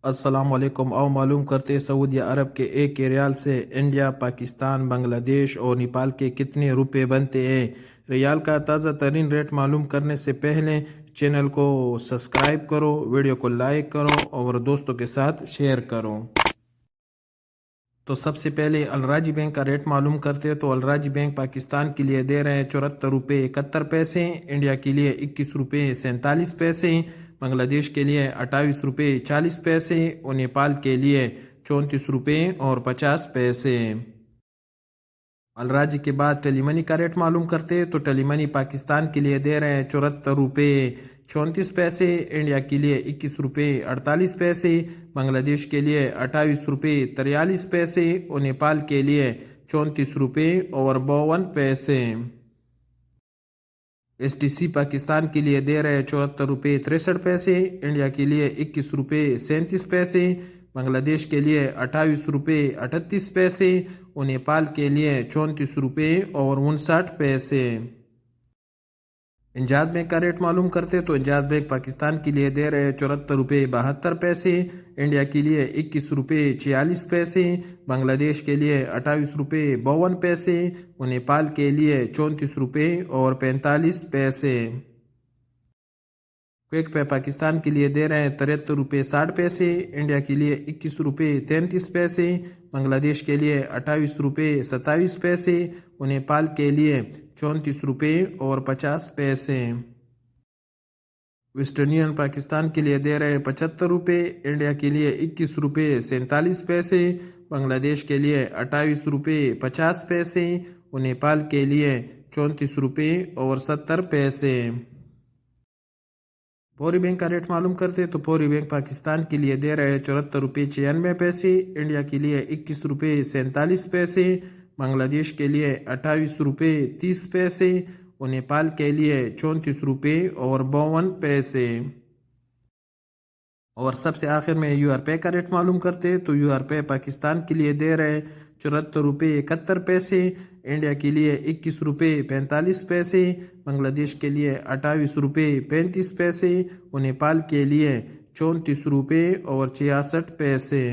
अस्सलाम वालेकुम। आओ मालूम करते सऊदी अरब के एक रियाल से इंडिया, पाकिस्तान, बांग्लादेश और नेपाल के कितने रुपए बनते हैं। रियाल का ताज़ा तरीन रेट मालूम करने से पहले चैनल को सब्सक्राइब करो, वीडियो को लाइक करो और दोस्तों के साथ शेयर करो। तो सबसे पहले अलराजी बैंक का रेट मालूम करते हैं। तो अलराजी बैंक पाकिस्तान के लिए दे रहे हैं 74 रुपये 71 पैसे, इंडिया के लिए 21 रुपये 47 पैसे, बांग्लादेश के लिए 28 रुपये 40 पैसे और नेपाल के लिए 34 रुपये और 50 पैसे। अलराजी के बाद टेलीमनी का रेट मालूम करते हैं। तो टेलीमनी पाकिस्तान के लिए दे रहे हैं 74 रुपये 34 पैसे, इंडिया के लिए 21 रुपये 48 पैसे, बांग्लादेश के लिए 28 रुपये 43 पैसे और नेपाल के लिए 34 रुपये और 52 पैसे। STC पाकिस्तान के लिए दे रहे हैं 74 रुपये 63 पैसे, इंडिया के लिए 21 रुपये 37 पैसे, बांग्लादेश के लिए 28 रुपये 38 पैसे और नेपाल के लिए 34 रुपये और 59 पैसे। इंजाज बैंक का रेट मालूम करते तो इंजाज बैंक पाकिस्तान के लिए दे रहे हैं 74 रुपये 72 पैसे, इंडिया के लिए 21 रुपये 46 पैसे, बांग्लादेश के लिए 28 रुपये 52 पैसे और नेपाल के लिए 34 रुपये और 45 पैसे। क्विक पे पाकिस्तान के लिए दे रहे हैं 73 रुपये 60 पैसे, इंडिया के लिए 21 रुपये 33 पैसे, बांग्लादेश के लिए 28 रुपये 27 पैसे और नेपाल के लिए 34 रुपये और 50 पैसे। वेस्टर्न यूनियन पाकिस्तान के लिए दे रहे हैं 75 रुपये, इंडिया के लिए 21 रुपये 47 पैसे, बांग्लादेश के लिए 28 रुपये 50 पैसे और नेपाल के लिए 34 रुपये और 70 पैसे। फौरी बैंक का रेट मालूम करते तो फौरी बैंक पाकिस्तान के लिए दे रहे हैं 74 रुपये 96 पैसे, इंडिया के लिए 21 रुपये 47 पैसे, बांग्लादेश के लिए 28 रुपये 30 पैसे और नेपाल के लिए 34 रुपये और 52 पैसे। और सबसे आखिर में URP का रेट मालूम करते तो URP पाकिस्तान के लिए दे रहे हैं 74 रुपये 71 पैसे, इंडिया के लिए 21 रुपये 45 पैसे, बांग्लादेश के लिए 28 रुपये 35 पैसे और नेपाल के लिए 34 रुपये और 66 पैसे।